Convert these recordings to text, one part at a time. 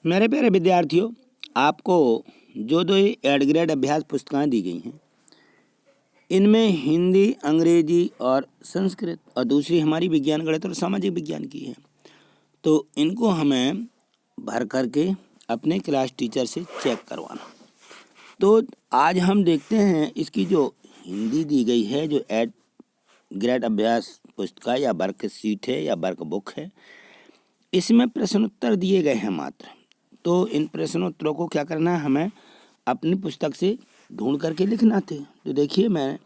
मेरे प्यारे विद्यार्थियों, आपको जो दो एड ग्रेड अभ्यास पुस्तकें दी गई हैं, इनमें हिंदी, अंग्रेजी और संस्कृत और दूसरी हमारी विज्ञान, गणित और सामाजिक विज्ञान की है। तो इनको हमें भर करके अपने क्लास टीचर से चेक करवाना। तो आज हम देखते हैं इसकी जो हिंदी दी गई है, जो एड ग्रेड अभ्यास पुस्तिका या वर्कशीट है या वर्क बुक है, इसमें प्रश्नोत्तर दिए गए हैं मात्र। तो इन प्रश्नोत्तरों को क्या करना है, हमें अपनी पुस्तक से ढूंढ करके लिखना थे। तो देखिए, मैं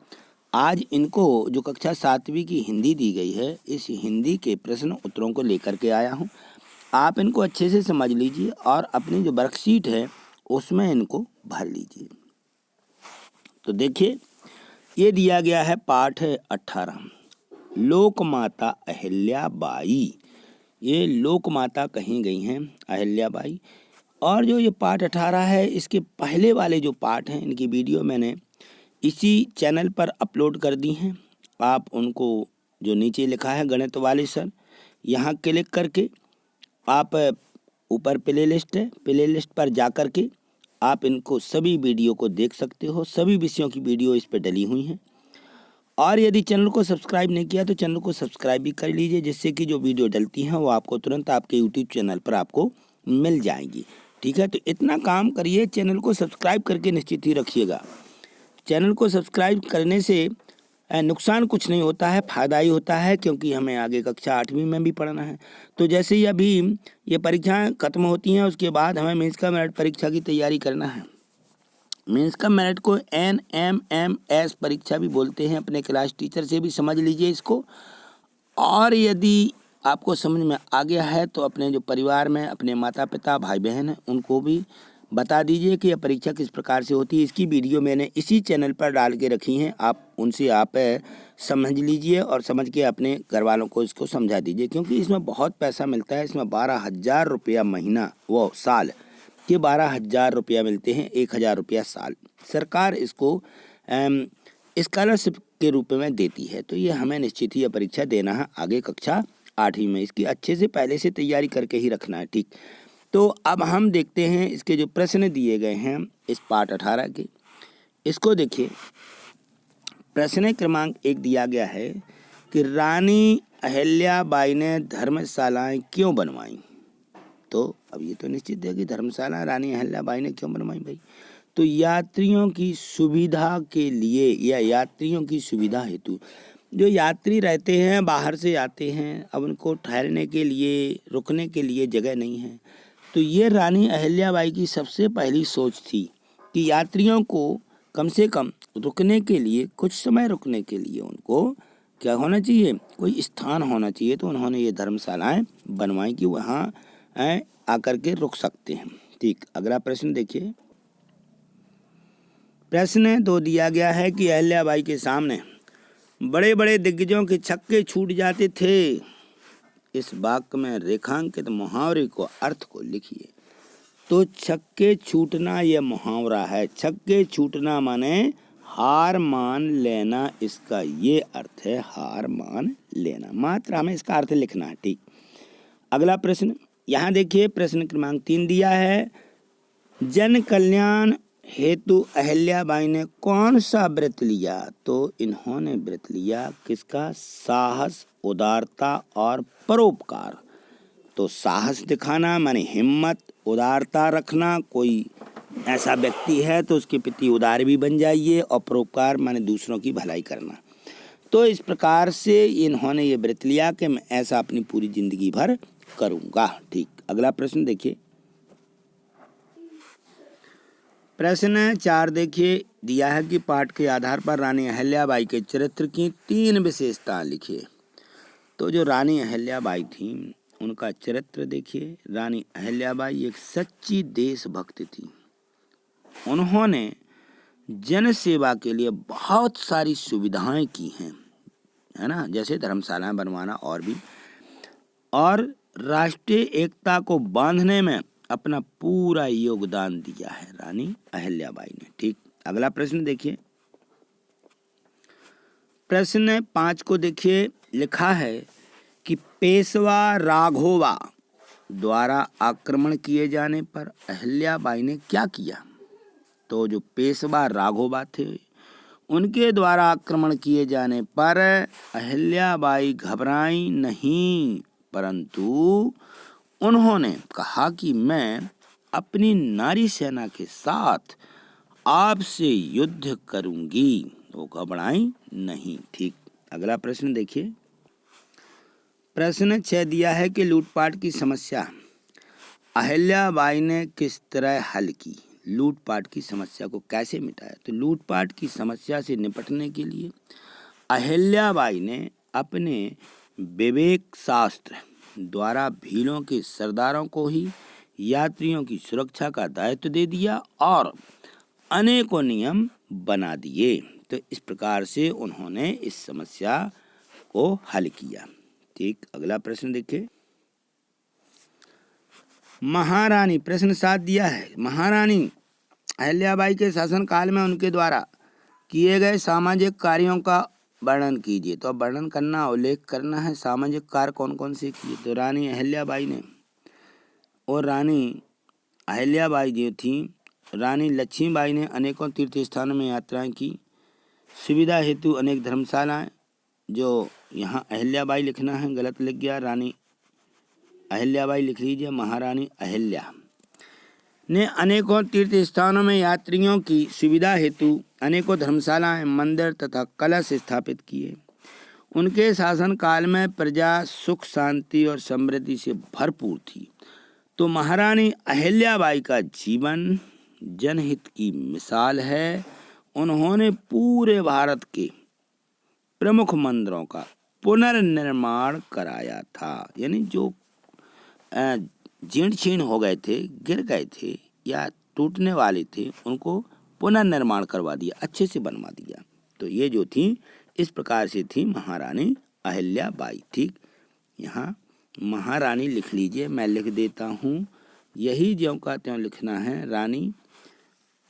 आज इनको जो कक्षा 7वीं की हिंदी दी गई है, इस हिंदी के प्रश्न उत्तरों को लेकर के आया हूँ। आप इनको अच्छे से समझ लीजिए और अपनी जो वर्कशीट है उसमें इनको भर लीजिए। तो देखिए, ये दिया गया है पाठ है 18, लोकमाता अहिल्याबाई। ये लोकमाता कहीं गई हैं अहिल्याबाई। और जो ये पाठ 18 है, इसके पहले वाले जो पाठ हैं, इनकी वीडियो मैंने इसी चैनल पर अपलोड कर दी हैं। आप उनको, जो नीचे लिखा है गणित वाले सर, यहाँ क्लिक करके आप ऊपर प्ले लिस्ट है, प्ले लिस्ट पर जा कर के आप इनको सभी वीडियो को देख सकते हो। सभी विषयों की वीडियो इस पर डली हुई हैं। और यदि चैनल को सब्सक्राइब नहीं किया तो चैनल को सब्सक्राइब भी कर लीजिए, जिससे कि जो वीडियो डलती हैं वो आपको तुरंत आपके यूट्यूब चैनल पर आपको मिल जाएंगी। ठीक है, तो इतना काम करिए, चैनल को सब्सक्राइब करके निश्चित ही रखिएगा। चैनल को सब्सक्राइब करने से नुकसान कुछ नहीं होता है, फ़ायदा ही होता है, क्योंकि हमें आगे कक्षा 8वीं में भी पढ़ना है। तो जैसे ही अभी ये परीक्षाएं खत्म होती हैं, उसके बाद हमें मेंस का मेरिट परीक्षा की तैयारी करना है। मेंस का मेरिट को NMMS परीक्षा भी बोलते हैं। अपने क्लास टीचर से भी समझ लीजिए इसको। और यदि आपको समझ में आ गया है तो अपने जो परिवार में अपने माता पिता, भाई बहन हैं, उनको भी बता दीजिए कि यह परीक्षा किस प्रकार से होती है। इसकी वीडियो मैंने इसी चैनल पर डाल के रखी हैं। आप उनसे समझ लीजिए और समझ के अपने घर वालों को इसको समझा दीजिए, क्योंकि इसमें बहुत पैसा मिलता है। इसमें 12,000 रुपया महीना, वो साल के 12,000 रुपया मिलते हैं, 1,000 रुपया साल सरकार इसको स्कॉलरशिप के रूप में देती है। तो ये हमें निश्चित ही यह परीक्षा देना है आगे कक्षा 8वीं में। इसकी अच्छे से पहले से तैयारी करके ही रखना है। ठीक, तो अब हम देखते हैं इसके जो प्रश्न दिए गए हैं इस पाठ 18 के। इसको देखिए, प्रश्न क्रमांक 1 दिया गया है कि रानी अहिल्याबाई ने धर्मशालाएं क्यों बनवाई। तो अब ये तो निश्चित है कि धर्मशाला रानी अहिल्याबाई ने क्यों बनवाई भाई। तो यात्रियों की सुविधा के लिए या यात्रियों की सुविधा हेतु। जो यात्री रहते हैं, बाहर से आते हैं, अब उनको ठहरने के लिए, रुकने के लिए जगह नहीं है। तो ये रानी अहिल्याबाई की सबसे पहली सोच थी कि यात्रियों को कम से कम रुकने के लिए, कुछ समय रुकने के लिए उनको क्या होना चाहिए, कोई स्थान होना चाहिए। तो उन्होंने ये धर्मशालाएं बनवाई कि वहाँ आकर के रुक सकते हैं। ठीक, अगला प्रश्न देखिए। प्रश्न 2 दिया गया है कि अहिल्याबाई के सामने बड़े बड़े दिग्गजों के छक्के छूट जाते थे। इस वाक्य में रेखांकित मुहावरे को अर्थ को लिखिए। तो छक्के छूटना यह मुहावरा है। छक्के छूटना माने हार मान लेना, इसका ये अर्थ है, हार मान लेना। मात्र हमें इसका अर्थ लिखना है। ठीक, अगला प्रश्न यहाँ देखिए, प्रश्न क्रमांक 3 दिया है, जन कल्याण हेतु अहिल्याबाई ने कौन सा व्रत लिया। तो इन्होंने व्रत लिया किसका, साहस, उदारता और परोपकार। तो साहस दिखाना माने हिम्मत, उदारता रखना, कोई ऐसा व्यक्ति है तो उसके प्रति उदार भी बन जाइए, और परोपकार माने दूसरों की भलाई करना। तो इस प्रकार से इन्होंने ये व्रत लिया कि मैं ऐसा अपनी पूरी जिंदगी भर करूँगा। ठीक, अगला प्रश्न देखिए। प्रश्न 4 देखिए, दिया है कि पाठ के आधार पर रानी अहिल्याबाई के चरित्र की 3 विशेषताएं लिखिए। तो जो रानी अहिल्याबाई थी, उनका चरित्र देखिए। रानी अहिल्याबाई एक सच्ची देशभक्त थी। उन्होंने जन सेवा के लिए बहुत सारी सुविधाएं की हैं, है ना, जैसे धर्मशालाएं बनवाना और भी, और राष्ट्रीय एकता को बांधने में अपना पूरा योगदान दिया है रानी अहिल्याबाई ने। ठीक, अगला प्रश्न देखिए। प्रश्न 5 को देखिए, लिखा है कि पेशवा राघोबा द्वारा आक्रमण किए जाने पर अहिल्याबाई ने क्या किया? तो जो पेशवा राघोबा थे उनके द्वारा आक्रमण किए जाने पर अहिल्याबाई घबराई नहीं, परंतु उन्होंने कहा कि मैं अपनी नारी सेना के साथ आपसे युद्ध करूंगी। वो घबराई नहीं। ठीक, अगला प्रश्न देखिए। प्रश्न 6 दिया है कि लूटपाट की समस्या अहिल्याबाई ने किस तरह हल की? लूटपाट की समस्या को कैसे मिटाया? तो लूटपाट की समस्या से निपटने के लिए अहिल्याबाई ने अपने विवेक शास्त्र द्वारा भीलों के सरदारों को ही यात्रियों की सुरक्षा का दायित्व दे दिया और अनेकों नियम बना दिए। तो इस प्रकार से उन्होंने इस समस्या को हल किया। ठीक, अगला प्रश्न देखिए। महारानी, प्रश्न 7 दिया है, महारानी अहिल्याबाई के शासनकाल में उनके द्वारा किए गए सामाजिक कार्यों का वर्णन कीजिए। तो अब वर्णन करना, उल्लेख करना है सामाजिक कार्य कौन कौन से किए। तो रानी अहिल्याबाई ने और रानी अहिल्याबाई जो थी, रानी लक्ष्मीबाई ने अनेकों तीर्थ स्थानों में यात्राएं की। सुविधा हेतु अनेक धर्मशालाएं, जो यहाँ अहिल्याबाई लिखना है, गलत लिख गया, रानी अहिल्याबाई लिख लीजिए। महारानी अहिल्या ने अनेकों तीर्थ स्थानों में यात्रियों की सुविधा हेतु अनेकों धर्मशालाएं, मंदिर तथा कलश स्थापित किए। उनके शासनकाल में प्रजा सुख, शांति और समृद्धि से भरपूर थी। तो महारानी अहिल्याबाई का जीवन जनहित की मिसाल है। उन्होंने पूरे भारत के प्रमुख मंदिरों का पुनर्निर्माण कराया था। यानी जो जीर्ण शीर्ण हो गए थे, गिर गए थे या टूटने वाले थे, उनको पुनर्निर्माण करवा दिया, अच्छे से बनवा दिया। तो ये जो थी इस प्रकार से थी महारानी अहिल्याबाई। ठीक, यहाँ महारानी लिख लीजिए, मैं लिख देता हूँ, यही ज्यों का त्यों लिखना है, रानी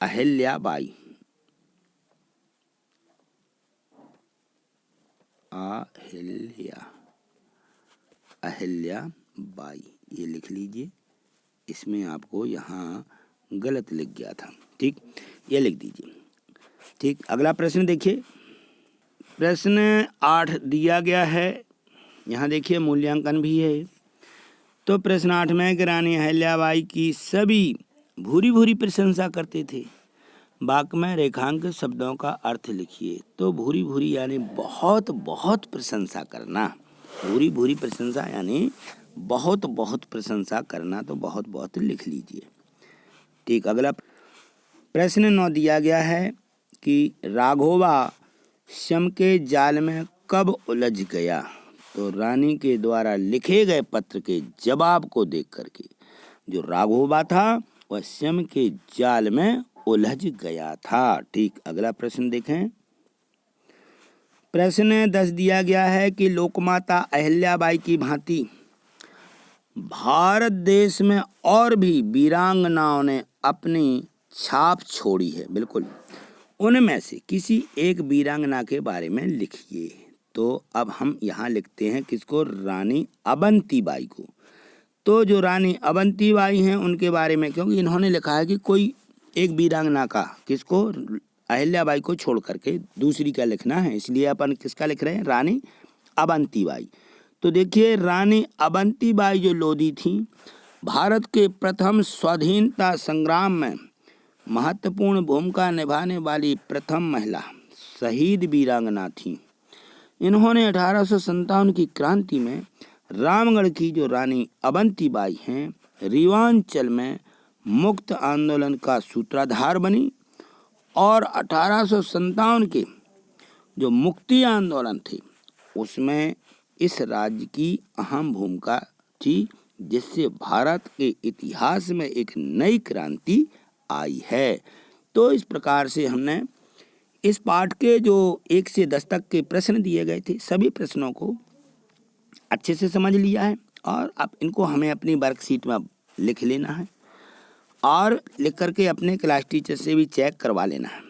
अहिल्याबाई। अहिल्याबाई ये लिख लीजिए, इसमें आपको यहाँ गलत लिख गया था। ठीक, ये लिख दीजिए। ठीक, अगला प्रश्न देखिए। प्रश्न 8 दिया गया है, यहाँ देखिए मूल्यांकन भी है। तो प्रश्न 8 में कि रानी अहिल्याबाई की सभी भूरी भूरी प्रशंसा करते थे। वाक्य में रेखांकित शब्दों का अर्थ लिखिए। तो भूरी भूरी यानी बहुत बहुत प्रशंसा करना, भूरी भूरी प्रशंसा यानी बहुत बहुत प्रशंसा करना, तो बहुत बहुत लिख लीजिए। ठीक, अगला प्रश्न 9 दिया गया है कि राघोबा शम के जाल में कब उलझ गया। तो रानी के द्वारा लिखे गए पत्र के जवाब को देख करके जो राघोबा था वह शम के जाल में उलझ गया था। ठीक, अगला प्रश्न देखें। प्रश्न 10 दिया गया है कि लोकमाता अहिल्याबाई की भांति भारत देश में और भी वीरांगनाओं ने अपनी छाप छोड़ी है। बिल्कुल, उनमें से किसी एक वीरांगना के बारे में लिखिए। तो अब हम यहाँ लिखते हैं किसको, रानी अवंतीबाई को। तो जो रानी अवंतीबाई हैं उनके बारे में, क्योंकि इन्होंने लिखा है कि कोई एक वीरांगना का, किसको, अहिल्याबाई को छोड़ करके दूसरी का लिखना है, इसलिए अपन किसका लिख रहे हैं, रानी अवंतीबाई। तो देखिए रानी अवंतीबाई जो लोधी थी, भारत के प्रथम स्वाधीनता संग्राम में महत्वपूर्ण भूमिका निभाने वाली प्रथम महिला शहीद वीरांगना थी। इन्होंने 1857 की क्रांति में रामगढ़ की जो रानी अवंतीबाई हैं, रीवांचल में मुक्त आंदोलन का सूत्रधार बनी और 1857 के जो मुक्ति आंदोलन थे उसमें इस राज्य की अहम भूमिका थी, जिससे भारत के इतिहास में एक नई क्रांति आई है। तो इस प्रकार से हमने इस पाठ के जो 1 से 10 तक के प्रश्न दिए गए थे, सभी प्रश्नों को अच्छे से समझ लिया है और अब इनको हमें अपनी वर्कशीट में लिख लेना है और लिख करके अपने क्लास टीचर से भी चेक करवा लेना है,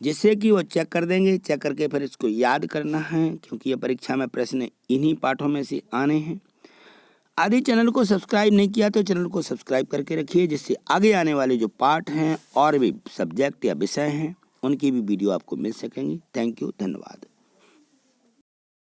जिससे कि वो चेक कर देंगे। चेक करके फिर इसको याद करना है, क्योंकि ये परीक्षा में प्रश्न इन्हीं पाठों में से आने हैं। आदि चैनल को सब्सक्राइब नहीं किया तो चैनल को सब्सक्राइब करके रखिए, जिससे आगे आने वाले जो पाठ हैं और भी सब्जेक्ट या विषय हैं उनकी भी वीडियो आपको मिल सकेंगी। थैंक यू, धन्यवाद।